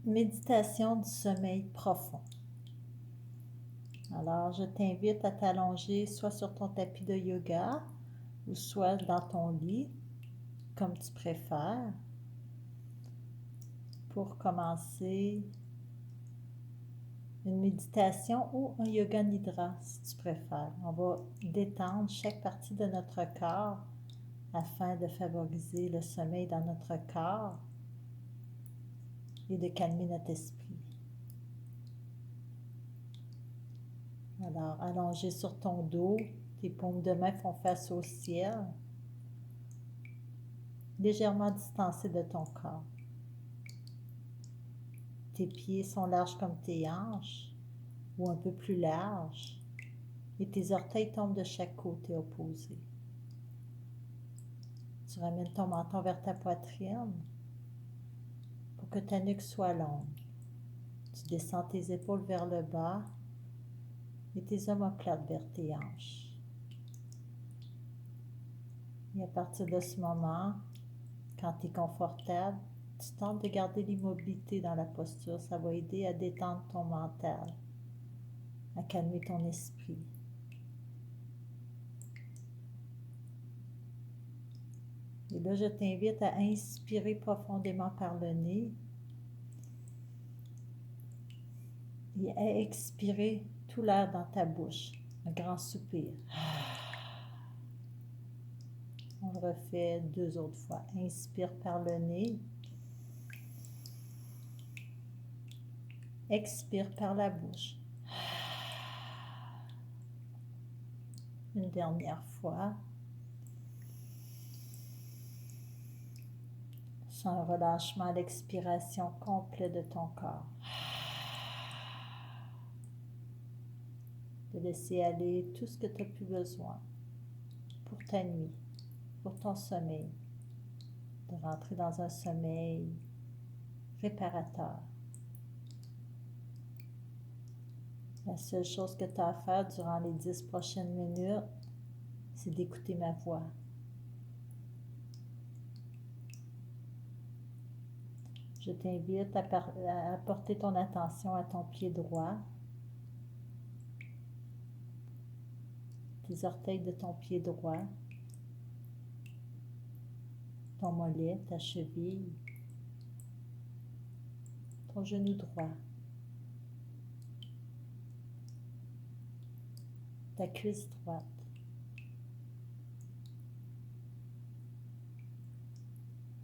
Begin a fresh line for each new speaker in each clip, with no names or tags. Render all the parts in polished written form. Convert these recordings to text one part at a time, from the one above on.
Méditation du sommeil profond. Alors, je t'invite à t'allonger soit sur ton tapis de yoga ou soit dans ton lit, comme tu préfères, pour commencer une méditation ou un yoga nidra, si tu préfères. On va détendre chaque partie de notre corps afin de favoriser le sommeil dans notre corps et de calmer notre esprit. Alors, allongé sur ton dos, tes paumes de main font face au ciel, légèrement distancés de ton corps. Tes pieds sont larges comme tes hanches, ou un peu plus larges, et tes orteils tombent de chaque côté opposé. Tu ramènes ton menton vers ta poitrine pour que ta nuque soit longue. Tu descends tes épaules vers le bas et tes omoplates vers tes hanches. Et à partir de ce moment, quand tu es confortable, tu tentes de garder l'immobilité dans la posture. Ça va aider à détendre ton mental, à calmer ton esprit. Et là, je t'invite à inspirer profondément par le nez et à expirer tout l'air dans ta bouche. Un grand soupir. On le refait 2 autres fois. Inspire par le nez. Expire par la bouche. Une dernière fois. Sens un relâchement à l'expiration complet de ton corps. De laisser aller tout ce que tu n'as plus besoin pour ta nuit, pour ton sommeil. De rentrer dans un sommeil réparateur. La seule chose que tu as à faire durant les 10 prochaines minutes, c'est d'écouter ma voix. Je t'invite à porter ton attention à ton pied droit, tes orteils de ton pied droit, ton mollet, ta cheville, ton genou droit, ta cuisse droite,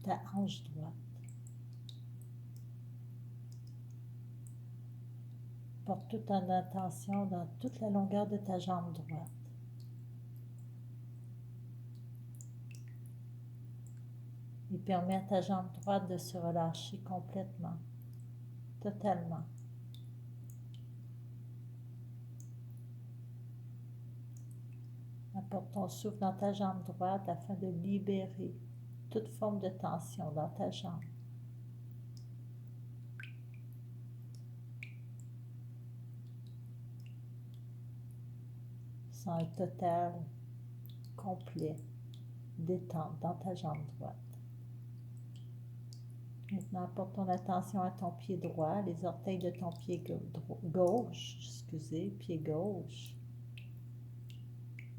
ta hanche droite. Porte toute ton attention dans toute la longueur de ta jambe droite. Et permets à ta jambe droite de se relâcher complètement, totalement. Apporte ton souffle dans ta jambe droite afin de libérer toute forme de tension dans ta jambe. Sens un total, complet, détente dans ta jambe droite. Maintenant, apporte ton attention à ton pied droit, les orteils de ton pied gauche, pied gauche,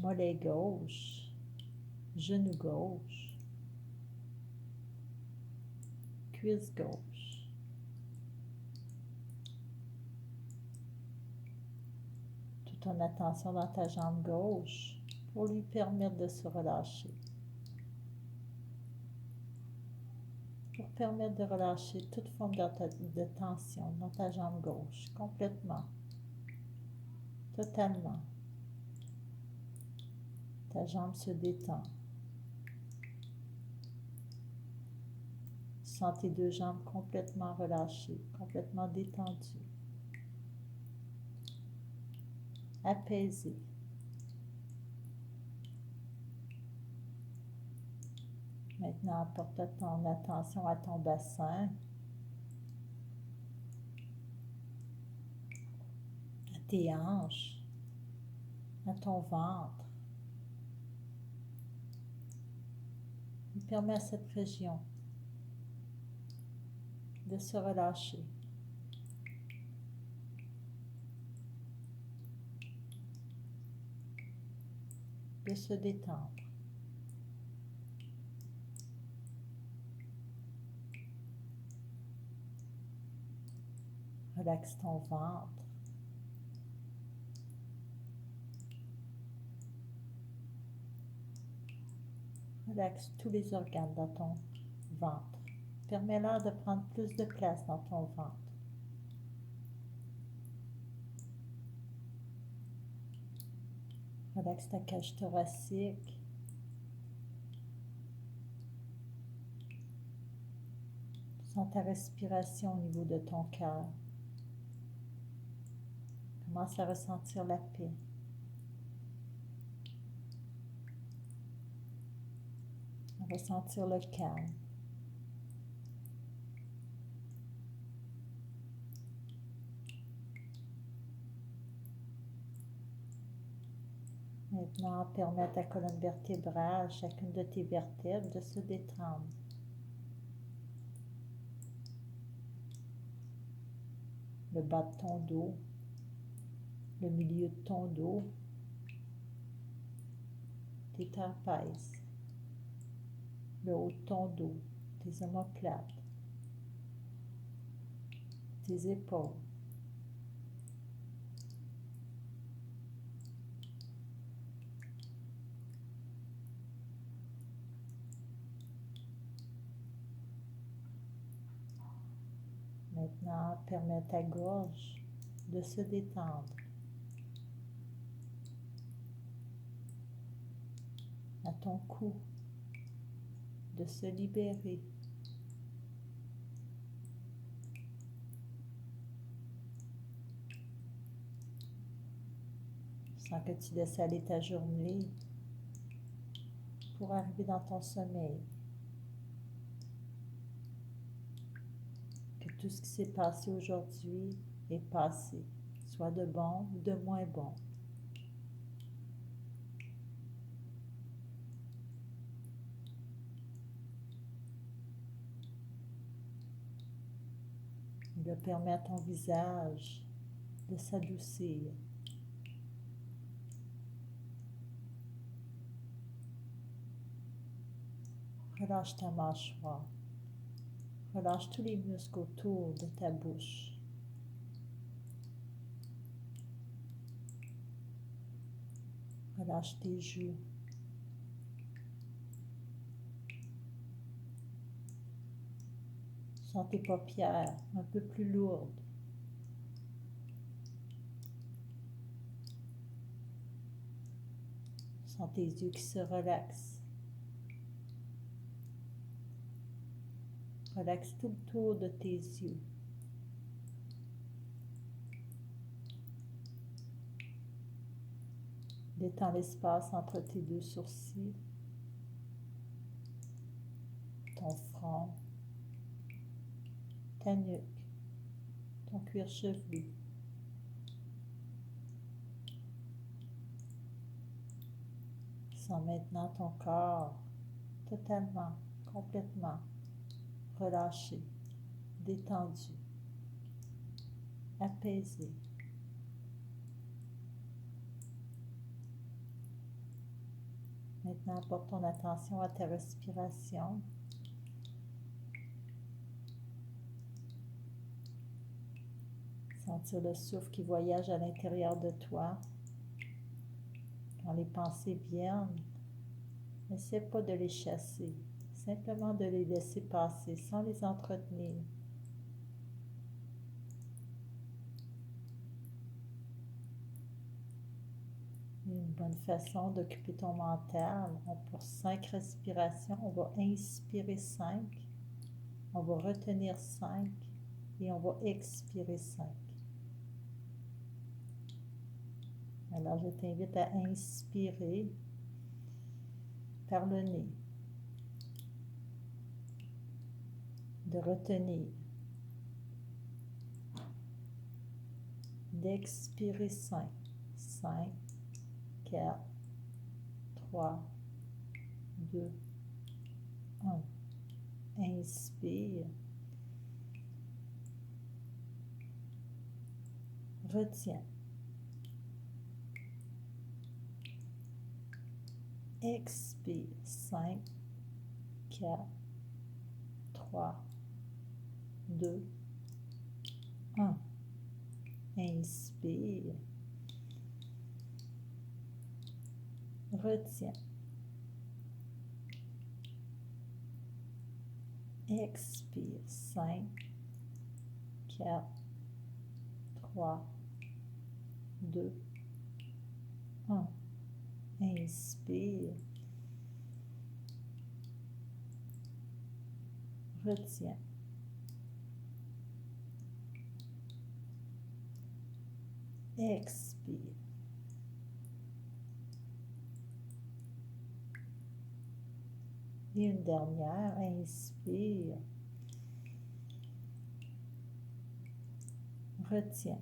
mollet gauche, genou gauche, cuisse gauche. Toute ton attention dans ta jambe gauche pour lui permettre de se relâcher. Pour permettre de relâcher toute forme de tension dans ta jambe gauche, complètement, totalement. Ta jambe se détend. Sens tes 2 jambes complètement relâchées, complètement détendues, apaisées. Maintenant, apporte ton attention à ton bassin, à tes hanches, à ton ventre. Et permets à cette région de se relâcher. De se détendre. Relaxe ton ventre. Relaxe tous les organes dans ton ventre. Permets-leur de prendre plus de place dans ton ventre. Relaxe ta cage thoracique. Sens ta respiration au niveau de ton cœur. Commence à ressentir la paix. À ressentir le calme. Maintenant, permets à ta colonne vertébrale, chacune de tes vertèbres, de se détendre. Le bas de ton dos, le milieu de ton dos, tes trapèzes, le haut de ton dos, tes omoplates, tes épaules. Maintenant, permets à ta gorge de se détendre. À ton cou de se libérer. Sans que tu laisses aller ta journée pour arriver dans ton sommeil. Que tout ce qui s'est passé aujourd'hui est passé, soit de bon ou de moins bon. Il permet à ton visage de s'adoucir. Relâche ta mâchoire. Relâche tous les muscles autour de ta bouche. Relâche tes joues. Sens tes paupières un peu plus lourdes. Sens tes yeux qui se relaxent. Relaxe tout le tour de tes yeux. Détends l'espace entre tes deux sourcils, ton front, ta nuque, ton cuir chevelu. Sens maintenant ton corps totalement, complètement relâché, détendu, apaisé. Maintenant, porte ton attention à ta respiration. Sentir le souffle qui voyage à l'intérieur de toi. Quand les pensées viennent, n'essaie pas de les chasser, simplement de les laisser passer sans les entretenir. Une bonne façon d'occuper ton mental, pour 5 respirations, on va inspirer 5, on va retenir 5 et on va expirer 5. Alors je t'invite à inspirer par le nez, de retenir, d'expirer 5, 5, 4, 3, 2, 1. Inspire Retiens. Expire. 5, 4, 3, 2, 1. Inspire. Retiens. Expire. 5, 4, 3, 2, 1. Inspire. Retiens. Expire. Et une dernière, inspire. Retiens.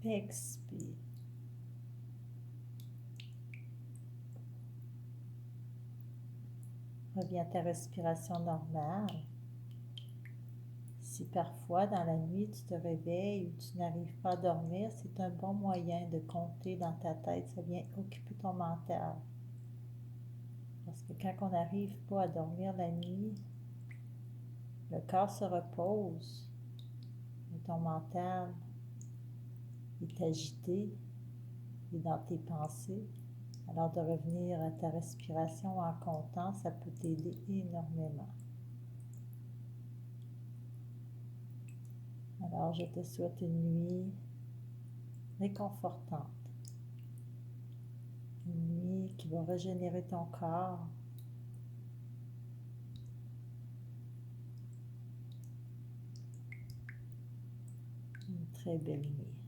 Expire. Reviens à ta respiration normale. Si parfois dans la nuit tu te réveilles ou tu n'arrives pas à dormir, c'est un bon moyen de compter dans ta tête, ça vient occuper ton mental. Parce que quand on n'arrive pas à dormir la nuit, le corps se repose et ton mental est agité, et dans tes pensées. Alors de revenir à ta respiration en comptant, ça peut t'aider énormément. Alors je te souhaite une nuit réconfortante. Une nuit qui va régénérer ton corps. Une très belle nuit.